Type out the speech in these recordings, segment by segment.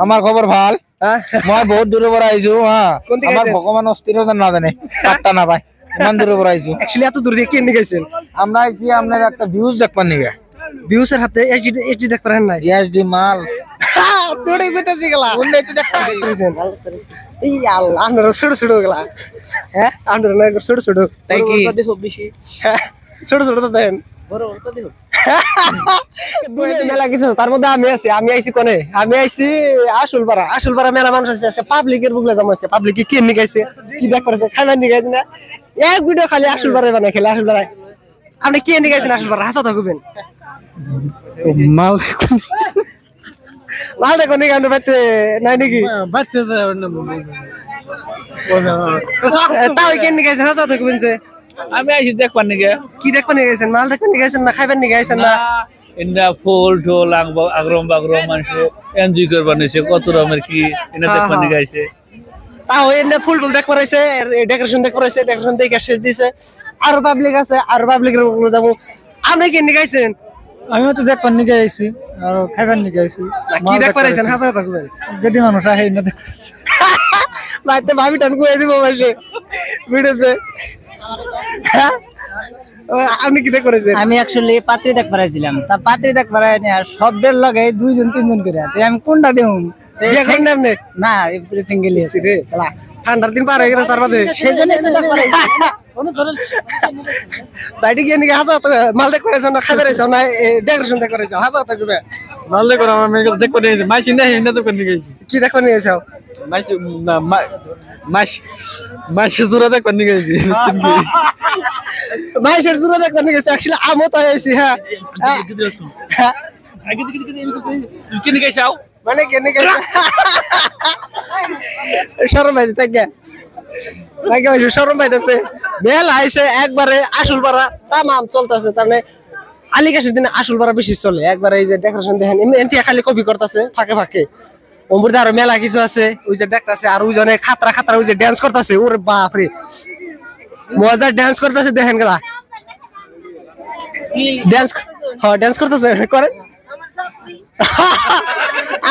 আমার খবর ভাল। মই বহুত দূরের পর আইছো। হ্যাঁ, আমার ভগবান অস্থির না জানে কাটটা না পাই, ইমান দূরের পর আইছো। অ্যাকচুয়ালি এত দূর দিয়ে কেন গেছেন? আমরা আইছি আপনার একটা ভিউজ দেখবার নিগে। ভিউসের হাতে এইচডি দেখ পারেন না? এইচডি মাল তোড়ে কইতাছি গলা উন্নই তো দেখতে পাইছেন। এই আল্লাহ আমরা ছোট ছোট গলা। হ্যাঁ, আমরা না ছোট ছোট তাই কি দেখো বেশি। ছোট ছোট তো দেন, বড় বড় তো দেখো। মেলা কিছু তার মধ্যে আমি আইছি কোনে, আমি আইছি আসলপাড়া মেলা মানুষ আছে পাবলিকের বুকলে জামা আছে। পাবলিকে কি নিগাইছে, কি দেখ করেছে, খাবার নিগাইছে না? এক ভিডিও খালি আসলপাড়ায় বানাই খেলে আসলপাড়ায়। আপনি কি নিগাইছেন আসলপাড়া? হাসা থাকবেন মাল মাল দেখো নাকি আপনি বাইতে নাই নাকি? বাচ্চা তাও কি নিগাইছেন? হাসা থাকবেন যে আমি আইছি দেখবার নিগে। কি দেখবার নিগাইছেন? মাল দেখবার নিগাইছেন না খাইবার নিগাইছেন না? ইন্দা ফুল ঢোল আগরম বাগরম মানুষ এনজয় করবার নিছে, কত রকমের কি এনে দেখবার নিগে আইছে। তাও এনে ফুল দেখবার আইছে, ডেকোরেশন দেখবার আইছে, ডেকোরেশন দেখে শেষ দিছে। আর পাবলিক আছে, আর পাবলিকের যাবো। আপনি কি নিগাইছেন? আমিও তো দেখবার নিগে আইছি আর খাইবার নিগে আইছি। কি দেখবার আইছেন? হাসা থাকবেন। গেদি মানুষ আহে না দেখ। বাইতে ভাবি টান কই দিব বসে ভিডিওতে। আপনি কি দেখবার আইছেন? আমি অ্যাকচুয়ালি পাত্রী দেখবার আইছিলাম। তা পাত্রী দেখবার আইনি আর শব্দের লগে দুইজন তিনজন করে। তাই আমি কোনটা দেউম? বিয়ে করেন না আপনি? না, এই ভিতরে সিঙ্গেলই আছে রে খেলা ঠান্ডার দিন পার হয়ে গেল তার বাদে সেজন্য তো দেখবার আইছি। বাইরে গিয়ে নাকি হাসা তো মাল দেখ করেছ না খাবার আইছ না ডেকোরেশন দেখ করেছ হাসা তো কবে মাল দেখ আমার মেয়ে দেখবার নিগে মাইছি না হিনা তো কোন নিগে কি দেখো নিয়ে যাও? মাইছি না মাইছি জোরা দেখবার নিগে আইছি। মাইশের জুরা দেখ নিয়ে গেছে। অ্যাকচুয়ালি আমও তো আইছি। হ্যাঁ কি নিগে আইছাও? মানে কেন গেছে শরম পাইছে তাই নাকি ভাই শরম পাইতেছে। মেলা আইছে একবারে আসল পাড়া তামাম চলতেছে। তার মানে আলিকাশের দিনে আসল পাড়া বেশি চলে। একবারে এই যে ডেকোরেশন দেখেন এনতে খালি কপি করতেছে ফাঁকে ফাঁকে। অমৃত আরো মেলা কিছু আছে ওই যে দেখতেছে। আর ওই জনে খাতরা ওই যে ড্যান্স করতেছে। ওরে বাপ রে মজার ড্যান্স করতেছে দেখেন গেলা ড্যান্স। হ্যাঁ ড্যান্স করতেছে করেন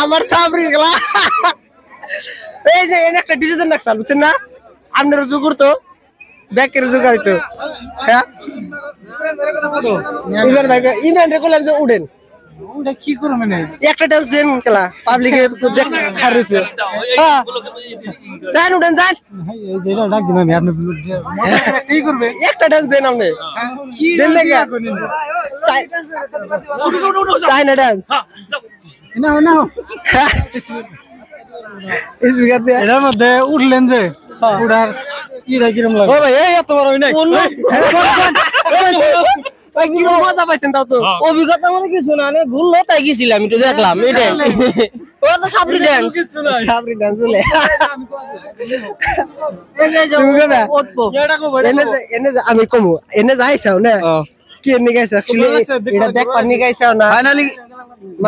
আমার সাবরি গেলা। এই যে এনে একটা ডিজিটাল নাকশাল বুঝছেন না? আপনার যুগ করতো ব্যাকের যুগ হয়তো। হ্যাঁ ইভেন্ট করলেন যে উঠেন ওটা কি করব মানে একটা ডান্স দেন খেলা পাবলিকে দেখ খারিছে। হ্যাঁ যান উঠেন যান এই যেটা ডাক দিন আমি আপনি কি করবে একটা ডান্স দেন আপনি দেন না চাইনা ডান্স না না এটার মধ্যে উঠলেন যে উঠার কিরা কিরম লাগে? ও ভাই এই এত বড় হই নাই কি মজা পাইছেন তাও তো? অভিজ্ঞতা মানে কিছু না, আমি ঘুরলো তাই গেছিলাম, একটু দেখলাম এটাই। ওরা তো সাবরি ডান্স বলে আমি কমু এনে যাইছাও না কি এনে গাইছো? অ্যাকচুয়ালি এটা দেখবার নিয়ে গাইছাও না ফাইনালি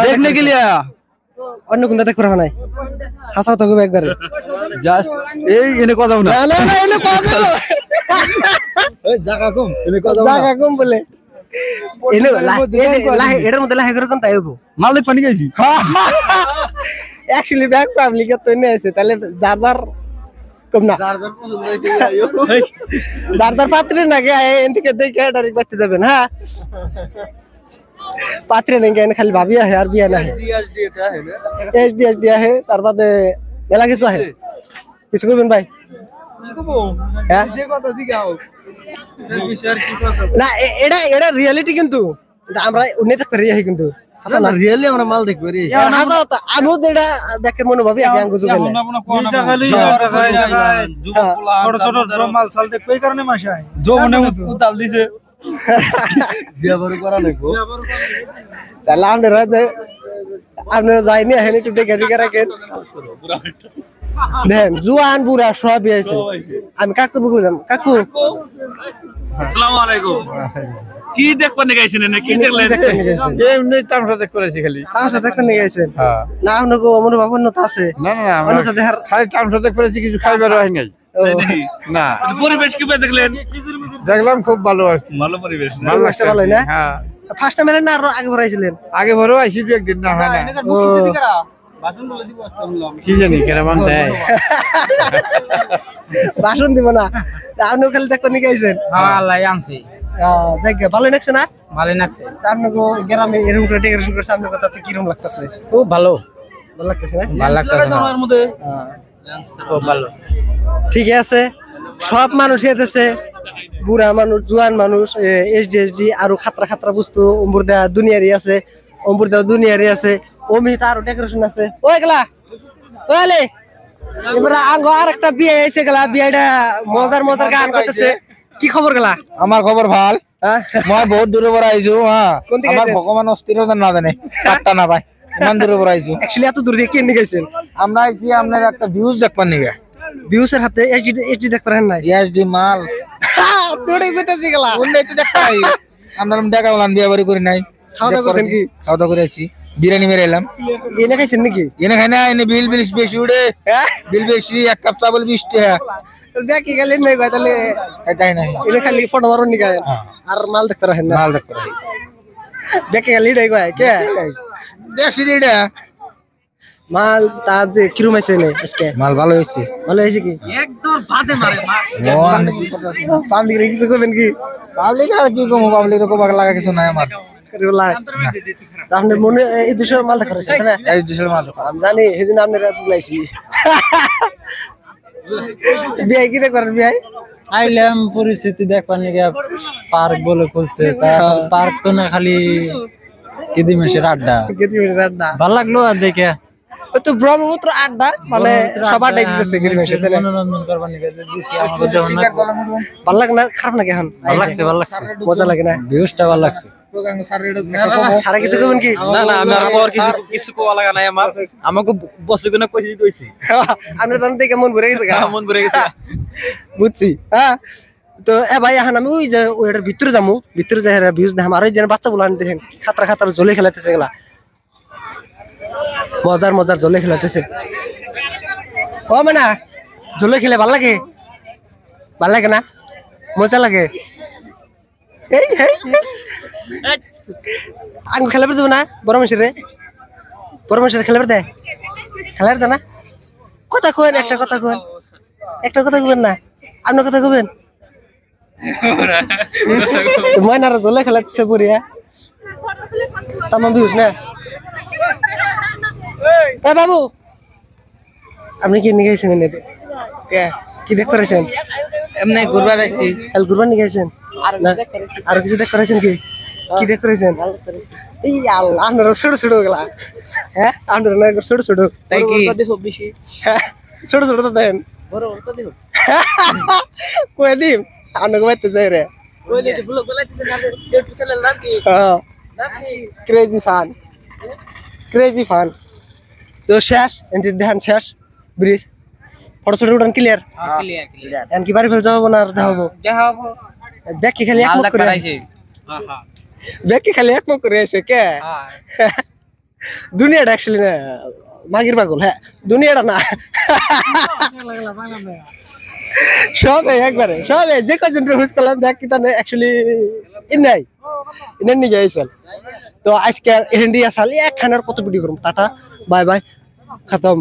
দেখনে কে লিয়া অন্য কোনটা দেখ করা নাই হাসাও তো একবারে জাস্ট এই এনে কথা না না না এনে কথা বলো এই জায়গা কম এনে কথা জায়গা কম বলে এনে লাহে এটার মধ্যে লাহে করে কোন তাই হবো মাল দেখ পানি গাইছি। অ্যাকচুয়ালি ব্যাক পাবলিক তো এনে আছে তাহলে যার কম না যার পাত্রে না গে এন থেকে দেখে ডাইরেক্ট বাড়তে যাবেন। হ্যাঁ পাত্রে নেই এনে খালি ভাবিয়া है আর বিয়া না एचडी है তার বাদে মেলা কিছু আছে কিছু কইবেন ভাই? হ্যাঁ যে কথা দিগাও না এটা রিয়েলিটি কিন্তু আমরা উন্নতি করি কিন্তু আচ্ছা না রিয়েলি আমরা মাল দেখব রে হাজার তা আমি এটা ব্যাকের মনোভাবই আগে আঙ্গু জুগেলে নিচা খালি যুবকলা ছোট ছোট মাল সাল দেখ কই কারণে মাসে আয় যৌবনে উতাল দিছে ব্যবহার করা লাগবো। তাহলে আপনারা যাইনি হেনে একটু দেখে দেখে রাখেন দেন জুয়ান বুড়া সবই আছে। আমি কাকু বললাম কাকু আসসালামু আলাইকুম। কি দেখবার নিগে আইছেন? না কি দেখলেন? এমনি তামসা দেখ করেছি খালি তামসা দেখতে নিয়ে গেছেন? হ্যাঁ না আপনার মনে ভাবন তো আছে? না না আমরা খালি তামসা দেখ করেছি, কিছু খাইবার হয় নাই। না পরিবেশ কিভাবে দেখলেন? দেখলাম খুব ভালো আর কি। ভালো পরিবেশ না? ভালো লাগছে ভালোই না? হ্যাঁ ফার্স্ট টাইম না আরো আগে ভরাইছিলেন? আগে বড় আইছি একদিন না হয় না কি জানি কেরামান দেয় ভাষণ দিব না আপনিও খালি দেখতে নিয়ে গেছেন হ্যাঁ আল্লাহ আনছি ভালো লাগছে না ভালো লাগছে আপনাকে গ্রামে এরকম করে ডেকোরেশন করছে আপনার কথা কিরকম লাগতেছে খুব ভালো ভালো লাগতেছে না ভালো লাগতেছে আমার মধ্যে খুব ভালো ঠিক আছে সব মানুষ এসেছে বুড়া মানুষ জোয়ান মানুষ এসডি আরো খাতরা খাতরা বস্তু অম্বুরদা দুনিয়ারি আছে অম্বুরদা দুনিয়ারি আছে অমিত আরো ডেকোরেশন আছে ওই গেলা ওলে এবারে আঙ্গ আর একটা বিয়ে এসে গেলা বিয়েটা মজার মজার গান করতেছে কি খবর গেলা আমার খবর ভাল মই বহুত দূৰৰ পৰা আহিছো হা কোন দিকে আমাৰ আইছে? ভগৱান অস্থিৰতা নাজানে পাত্তা নাপায় ইমান দূৰৰ পৰা আহিছো অ্যাকচুয়ালি এত দূর দিয়ে কেন গেছেন আমরা আইছি আপনার একটা ভিউজ দেখবার নিগে ভিউসের হাতে এসডি দেখ পারেন নাই এসডি মাল তোড়ে কইতাছি গেলা উন্নতি দেখতে আই আমরা দেখা হলাম বিয়ে বাড়ি করি নাই খাওয়া দাওয়া করছেন কি? খাওয়া দাওয়া করে আছি বিরিয়ানি মেরে এলাম এনে খাইছেন নাকি এনে খাই না এনে বিল বিল বেশি উড়ে বিল বেশি এক কাপ চাবল 20 টাকা দেখি গেলেন নাই ভাই তাহলে তাই না এনে খালি ফটো মারুন নি গায় আর মাল দেখতে রাখেন না মাল দেখতে আই দেখে গেলি ডাই কয় কে দেখছি এটা মাল তার যে কিরম আছে নে আজকে মাল ভালো হয়েছে ভালো হয়েছে কি পাবলিক রে কিছু করবেন কি পাবলিক আর কি কম পাবলিক তো কোবাক লাগা কিছু নাই আমার লাই তাহলে মনে এই দুশোর মাল দেখা রয়েছে না এই দুশোর মাল আমি জানি সেই জন্য আপনারা তুলাইছি বিয়াই কি করেন বিয়াই আইলাম পরিস্থিতি দেখবার নিকে পার্ক বলে খুলছে পার্ক তো না খালি কেদি মেশের আড্ডা রান্না ভাল লাগলো আর দেখে ও তো ব্রহ্মপুত্র আড্ডা মানে সবার ডাই দিতেছে গিরিমেশে তাই না মনোরঞ্জন করবার নিকে যে দিছি আমাকে দেওয়ার না ভালো লাগে না খারাপ নাকি এখন ভাল লাগছে ভাল লাগছে মজা লাগে না ভিউজটা ভাল লাগছে সারা কিছু করবেন কি না না আমি আর কিছু কোয়া লাগা নাই আমার আমাকে বসে কোনা কইছি দইছি আমরা তখন থেকে মন ভরে গেছে গা মন ভরে গেছে বুঝছি হ্যাঁ তো এ ভাই এখন আমি ওই যে ওইটার ভিতরে যাবো ভিতরে যাই ভিউজ দেখাম আর ওই যে বাচ্চা বলে দেখেন খাতরা খাতরা জলে খেলাতেছে গেলা মজার মজার জলে খেলাতেছে ও মানে জলে খেলে ভাল লাগে না মজা লাগে এই আঙ্গু খেলাবে দেবো না বড় মানুষের খেলাবে দে খেলার দে না কথা কবেন একটা কথা কবেন না আপনার কথা কবেন ময়নারা জলে খেলাতেছে পড়িয়া তামাম ভিউজ না এ বাবু আপনি কি নিয়ে গেছেন এনে কি দেখ করেছেন এমনি ঘুরবার আইছি কাল ঘুরবার নিয়ে গেছেন আর কিছু দেখ করেছেন কি দেখ করেছেন এই আল্লাহ আপনারা ছোট ছোট গেলা হ্যাঁ আপনারা না ছোট ছোট তাই কি দেখো বেশি ছোট ছোট তো দেন বড় তো দেখো কয়ে দিম আপনাকে বাইতে যাই রে কইলে কি ব্লগ বলাইতেছে না ইউটিউব চ্যানেল নাম কি ক্রেজি ফান তো শেষ এনটি ধ্যান শেষ ব্রিজ ফটো ছড়ে উঠান ক্লিয়ার ক্লিয়ার এন কি বাড়ি ফেল যাবো না আর দেখাবো দেখাবো ব্যাকি খালি এক মুখ করে আইছে ব্যাকি খালি এক মুখ করে আছে কে দুনিয়াটা অ্যাকচুয়ালি না মাগির পাগল হ্যাঁ দুনিয়াটা না সবে একবারে সবে যে কজন হুজ করলাম দেখ কি তাহলে অ্যাকচুয়ালি ইনাই ইনার নিয়ে গেছিল তো আজকে ইন্ডিয়া সালি একখানের কত ভিডিও করুম টাটা বাই বাই খতম